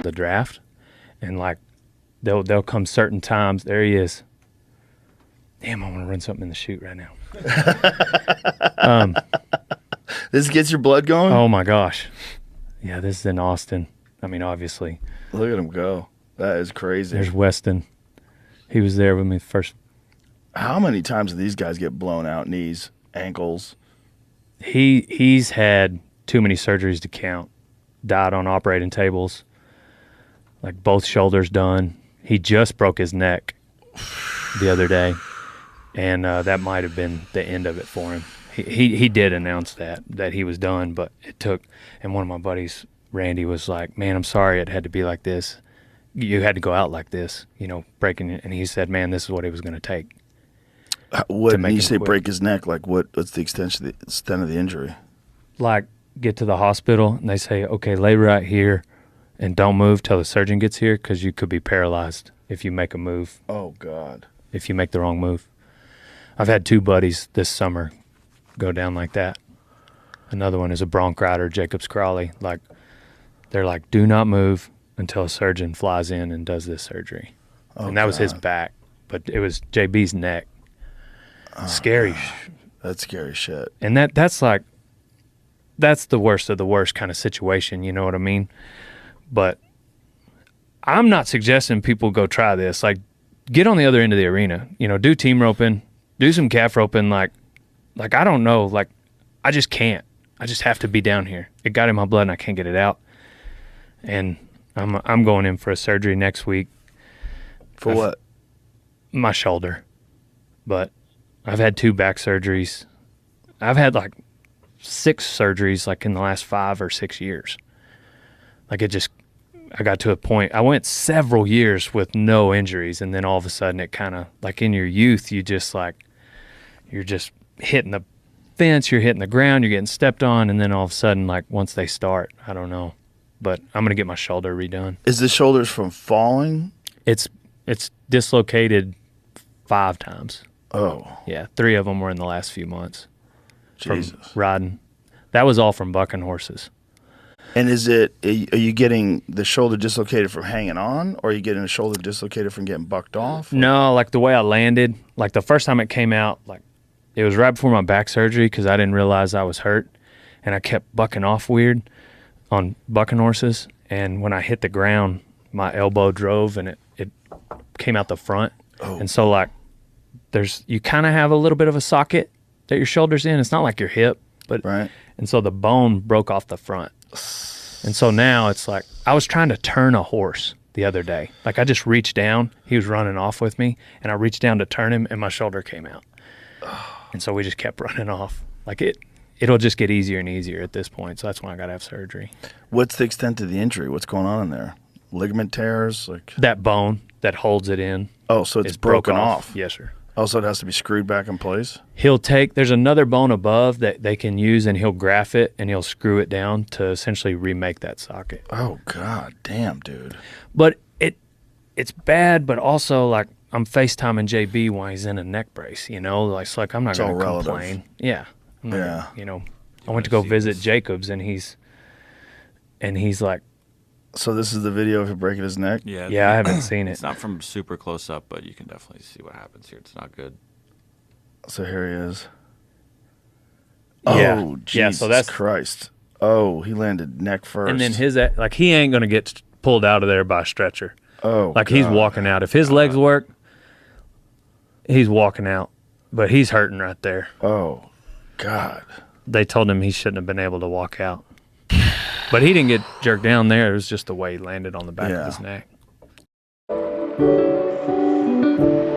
The draft, and like they'll come certain times. There he is. Damn, I want to run something in the chute right now. This gets your blood going? Oh my gosh. Yeah, this is in Austin. I mean, obviously. Look at him go. That is crazy. There's Weston. He was there with me first. How many times do these guys get blown out? Knees, ankles? He's had too many surgeries to count. Died on operating tables. Like both shoulders done. He just broke his neck the other day, and that might have been the end of it for him. He did announce that he was done, but it took. And one of my buddies, Randy, was like, "Man, I'm sorry it had to be like this. You had to go out like this, you know, breaking it." And he said, "Man, this is what it was going to take." What when you say quit. Break his neck? Like what's the extent of the injury? Like get to the hospital and they say, "Okay, lay right here." And don't move till the surgeon gets here because you could be paralyzed if you make a move. Oh, God. If you make the wrong move. I've had 2 buddies this summer go down like that. Another one is a bronc rider, Jacobs Crawley. Like, they're like, do not move until a surgeon flies in and does this surgery. Oh, and that was his back, but it was JB's neck. Oh, scary. That's scary shit. And that's the worst of the worst kind of situation, you know what I mean? But I'm not suggesting people go try this. Like, get on the other end of the arena. You know, do team roping, do some calf roping. Like I don't know. Like, I just can't. I just have to be down here. It got in my blood, and I can't get it out. And I'm going in for a surgery next week. For what? My shoulder. But I've had 2 back surgeries. I've had like 6 surgeries like in the last 5 or 6 years. Like I got to a point, I went several years with no injuries, and then all of a sudden it kind of, like in your youth, you're just hitting the fence, you're hitting the ground, you're getting stepped on, and then all of a sudden, like once they start, I don't know. But I'm going to get my shoulder redone. Is the shoulders from falling? It's dislocated 5 times. Oh. Yeah, 3 of them were in the last few months. Jesus. From riding. That was all from bucking horses. And are you getting the shoulder dislocated from hanging on, or are you getting the shoulder dislocated from getting bucked off? Or? No, like the way I landed, like the first time it came out, like it was right before my back surgery because I didn't realize I was hurt, and I kept bucking off weird on bucking horses. And when I hit the ground, my elbow drove and it came out the front. Oh. And so like you kind of have a little bit of a socket that your shoulder's in. It's not like your hip, but right. And so the bone broke off the front. And so now it's like I was trying to turn a horse the other day. Like I just reached down. He was running off with me, and I reached down to turn him, and my shoulder came out. And so we just kept running off. Like it'll just get easier and easier at this point. So that's when I got to have surgery. What's the extent of the injury? What's going on in there? Ligament tears? Like that bone that holds it in. Oh, so it's broken off. Yes, sir. Oh, so it has to be screwed back in place? There's another bone above that they can use, and he'll graft it, and he'll screw it down to essentially remake that socket. Oh, God damn, dude. But it's bad, but also, like, I'm FaceTiming JB while he's in a neck brace, you know? Like, it's like I'm not going to complain. Yeah. Yeah. You know, I went to go visit Jacobs, and he's like, so this is the video of him breaking his neck? Yeah, I haven't seen it. It's not from super close up, but you can definitely see what happens here. It's not good. So here he is. Yeah. Oh, Jesus so that's Christ. Oh, he landed neck first. And then he ain't going to get pulled out of there by a stretcher. Oh, like God. He's walking out. If his legs work, he's walking out. But he's hurting right there. Oh, God. They told him he shouldn't have been able to walk out. But he didn't get jerked down there. It was just the way he landed on the back of his neck.